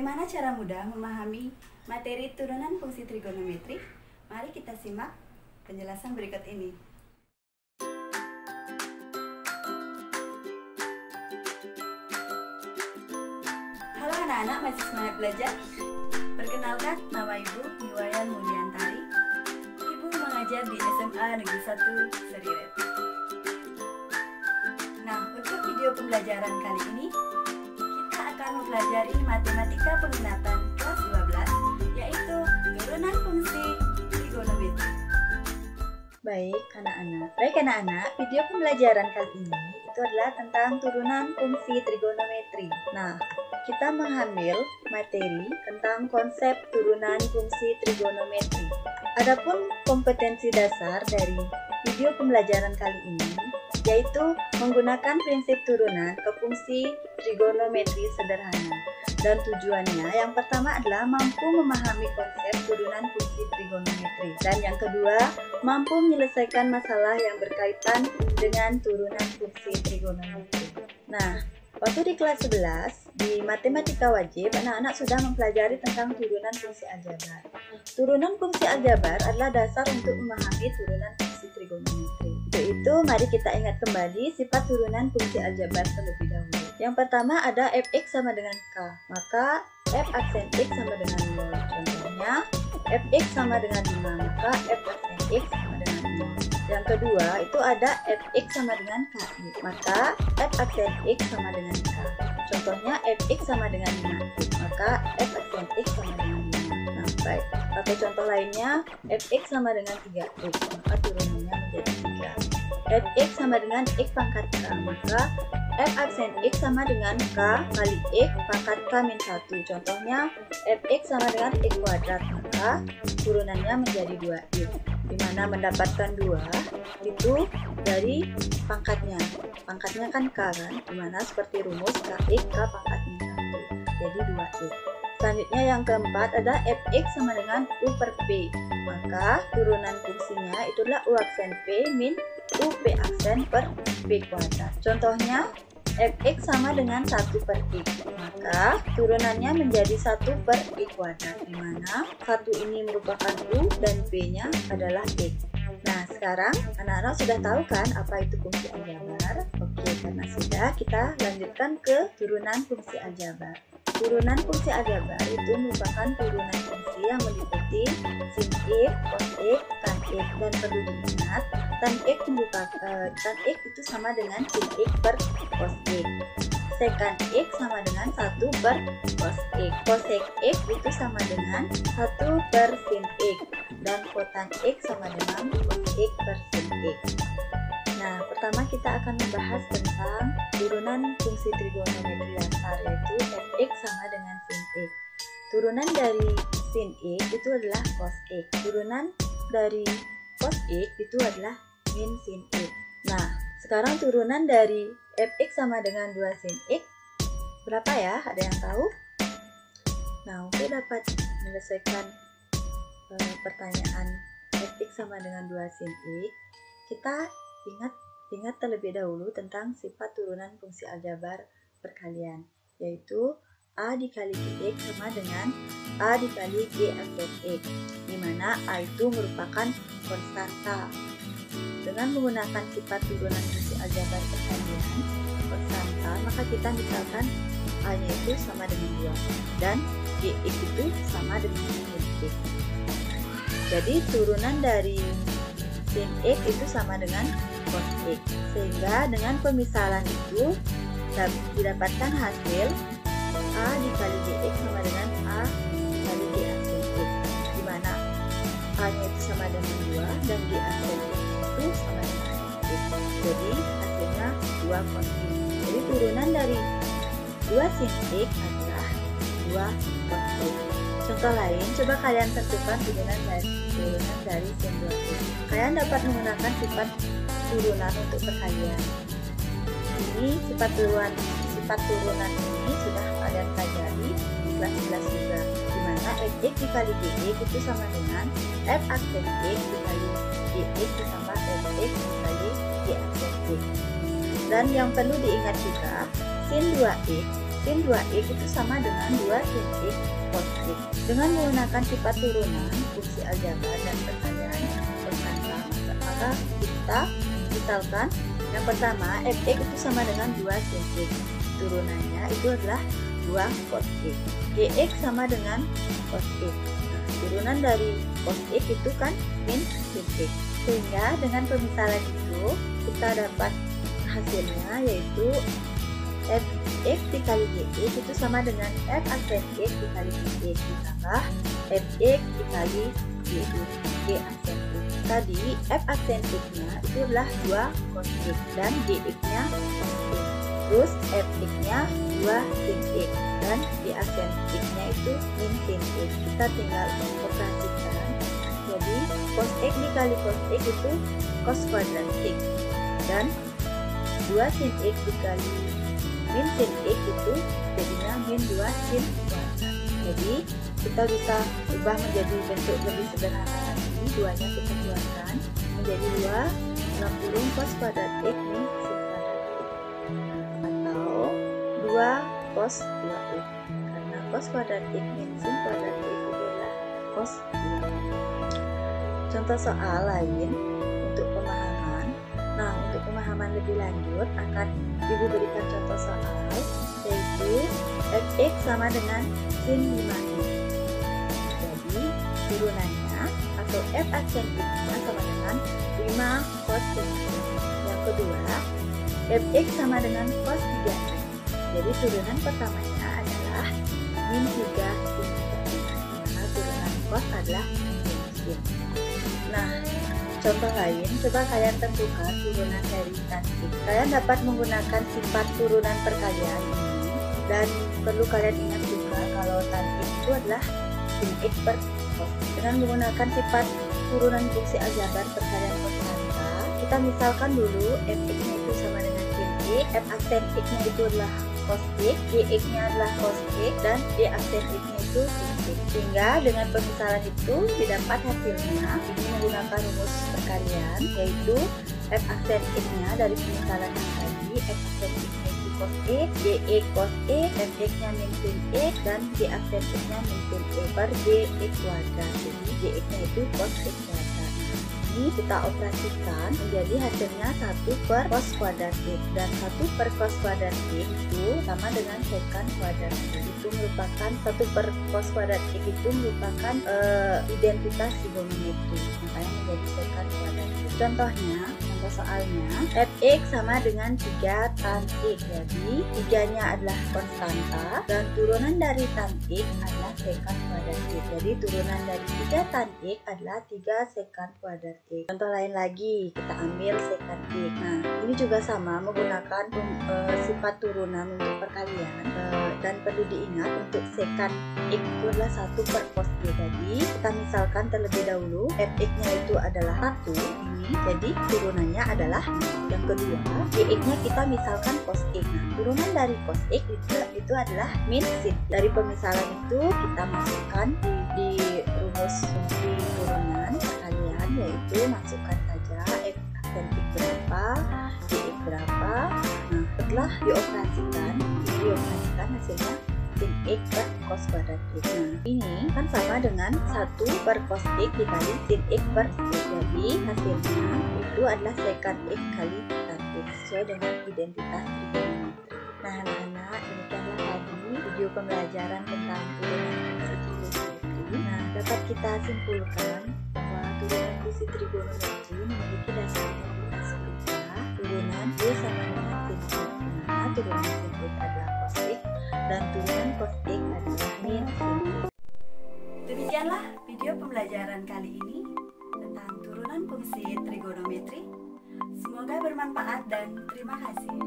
Bagaimana cara mudah memahami materi turunan fungsi trigonometri? Mari kita simak penjelasan berikut ini. Halo anak-anak, masih semangat belajar? Perkenalkan, nama Ibu Niwayan Mulyanti. Ibu mengajar di SMA Negeri 1 Seriret. Nah, untuk video pembelajaran kali ini kita akan mempelajari matematika peminatan kelas 12, yaitu turunan fungsi trigonometri. Baik anak-anak, video pembelajaran kali ini itu adalah tentang turunan fungsi trigonometri. Nah, kita mengambil materi tentang konsep turunan fungsi trigonometri. Adapun kompetensi dasar dari video pembelajaran kali ini yaitu menggunakan prinsip turunan ke fungsi trigonometri sederhana. Dan tujuannya yang pertama adalah mampu memahami konsep turunan fungsi trigonometri. Dan yang kedua, mampu menyelesaikan masalah yang berkaitan dengan turunan fungsi trigonometri. Nah, waktu di kelas 11, di matematika wajib, anak-anak sudah mempelajari tentang turunan fungsi aljabar. Turunan fungsi aljabar adalah dasar untuk memahami turunan fungsi trigonometri. Untuk itu, mari kita ingat kembali sifat turunan fungsi aljabar terlebih dahulu. Yang pertama ada fx sama dengan k, maka f aksen x sama dengan 0. Contohnya, fx sama dengan 5, maka f aksen x sama dengan 0. Yang kedua, itu ada fx sama dengan ki, maka f aksen x sama dengan k. Contohnya, fx sama dengan 5, maka f aksen x sama dengan 5. Nah, baik. Pakai contoh lainnya, fx sama dengan 3x, maka turunannya menjadi 3. Fx sama dengan x pangkat k, maka f aksen x sama dengan k kali x pangkat k min 1. Contohnya, fx sama dengan x kuadrat, maka turunannya menjadi 2x. Dimana mendapatkan 2 itu dari pangkatnya. Pangkatnya kan k kan, dimana seperti rumus kx k pangkat min 1. Jadi 2x. Selanjutnya yang keempat ada fx sama dengan u per p, maka turunan fungsinya itulah u aksen p min u p aksen per p kuadrat. Contohnya, fx sama dengan 1 per x, maka turunannya menjadi 1 per x kuadrat, dimana 1 ini merupakan u dan p nya adalah x. Nah, sekarang anak-anak sudah tahu kan apa itu fungsi aljabar? Oke, karena sudah, kita lanjutkan ke turunan fungsi aljabar. Turunan fungsi aljabar itu merupakan turunan fungsi yang meliputi sin x, cos x, tan x, dan perlu diingat tan x itu sama dengan sin x per cos x. Secant x sama dengan 1 per cos x. Cosec x itu sama dengan 1 per sin x. Dan kotan x sama dengan cos x per sin x. Nah, pertama kita akan membahas tentang turunan fungsi trigonometri dasar, yaitu fx sama dengan sin x. Turunan dari sin x itu adalah cos x. Turunan dari cos x itu adalah min sin x. Nah, sekarang turunan dari fx sama dengan 2 sin x berapa ya? Ada yang tahu? Nah, untuk dapat menyelesaikan pertanyaan fx sama dengan 2 sin x, kita ingat terlebih dahulu tentang sifat turunan fungsi aljabar perkalian, yaitu a dikali x sama dengan a dikali g aksen x, di mana a itu merupakan konstanta. Dengan menggunakan sifat turunan fungsi aljabar perkalian konstanta, maka kita misalkan a-nya itu sama dengan 2 dan gx itu sama dengan sin x. Jadi turunan dari sin x itu sama dengan cos x, sehingga dengan pemisalan itu didapatkan hasil a dikali gx sama dengan a dikali g aksen x, di mana a nya itu sama dengan 2 dan g aksen x itu sama dengan x. Jadi hasilnya 2 cos x. Jadi turunan dari 2 sin x adalah 2 cos x. Contoh lain, coba kalian tentukan turunan dari sin 2x. Kalian dapat menggunakan sifat turunan untuk perkalian. Ini sifat turunan ini sudah kalian pelajari di kelas 11 juga, di mana fx dikali gx itu sama dengan f aksen x dikali gx ditambah fx dikali g aksen x. Dan yang perlu diingat juga, sin 2x sin 2x itu sama dengan 2 sin x cos x. Dengan menggunakan sifat turunan, fungsi aljabar dan perkalian konstanta, maka kita misalkan yang pertama fx itu sama dengan 2 sin x. Turunannya itu adalah 2 cos x. Gx sama dengan cos x. Nah, turunan dari cos x itu kan min sin x. Sehingga dengan pemisalan itu kita dapat hasilnya yaitu fx dikali gx itu sama dengan f aksen x dikali gx ditambah fx dikali gx g aksen x. Tadi f aksen x nya itu adalah 2 cos x dan gx nya cos x. Terus fx nya 2 sin x dan g aksen x nya itu min sin x. Kita tinggal operasikan. Jadi cos x dikali cos x itu cos kuadrat x dan 2 sin x dikali min sin x itu jadinya min 2 sin kuadrat. Jadi kita bisa ubah menjadi bentuk lebih sederhana lagi. Duanya kita keluarkan menjadi 2 dalam kurung cos kuadrat x min sin kuadrat x atau 2 cos 2x karena cos kuadrat x min sin kuadrat x itu adalah cos 2. Contoh soal lain untuk pemahaman. Nah, untuk pemahaman lebih lanjut akan Ibu berikan contoh soal yaitu fx sama dengan sin 5x. Jadi turunannya atau f aksen x sama dengan 5 cos 5x. Yang kedua fx sama dengan cos 3x. Jadi turunan pertamanya adalah min 3 sin 3x. Dimana turunan cos adalah min sin. Nah, contoh lain, coba kalian tentukan turunan dari tan x. Kalian dapat menggunakan sifat turunan perkalian ini dan perlu kalian ingat juga kalau tan x itu adalah sin x per cos. Dengan menggunakan sifat turunan fungsi aljabar perkalian konstanta, kita misalkan dulu fx nya itu sama dengan sin x, f aksen x nya itu adalah cos x, gx nya adalah cos x dan g aksen x nya itu sin x. Sehingga dengan pemisalan itu didapat hasilnya ini menggunakan rumus perkalian yaitu f aksen x nya dari pemisalan yang tadi f aksen x nya itu cos x, gx cos x, fx nya min sin x dan g aksen x nya min sin x per gx kuadrat. Jadi gx nya itu cos x kuadrat. Ini kita operasikan menjadi hasilnya 1 per cos kuadrat x dan 1 per cos kuadrat x itu sama dengan secant kuadrat x. Itu merupakan 1 per cos kuadrat x itu merupakan identitas trigonometri, makanya menjadi secant kuadrat x. Contohnya, contoh soalnya fx sama dengan 3 tan x. Jadi 3 nya adalah konstanta dan turunan dari tan x adalah secant kuadrat x. Jadi turunan dari 3 tan x adalah 3 secant kuadrat x. Contoh lain lagi, kita ambil secant x. Nah, ini juga sama menggunakan sifat turunan untuk perkalian dan perlu diingat untuk secant x itu adalah 1 per cos x. Jadi kita misalkan terlebih dahulu fx nya itu adalah 1 ini, jadi turunannya adalah yang kedua gx nya kita misalkan cos x. Nah, turunan dari cos x itu adalah min sin. Dari pemisalan itu kita masukkan di rumus fungsi turunan perkalian yaitu masukkan saja f aksen x berapa, gx berapa. Nah, setelah dioperasikan hasilnya sin x per cos kuadrat x. Nah, ini kan sama dengan 1 per cos x dikali sin x per x. Jadi hasilnya itu adalah secant x kali tan x sesuai dengan identitas trigonometri. Nah, anak-anak, demikianlah tadi video pembelajaran tentang turunan fungsi trigonometri. Nah, dapat kita simpulkan bahwa turunan fungsi trigonometri memiliki dasar identitas berupa turunan y sama dengan sin x, di mana turunan sin x adalah cos x dan turunan cos x adalah min sin x. Demikianlah video pembelajaran kali ini tentang turunan fungsi trigonometri. Semoga bermanfaat dan terima kasih.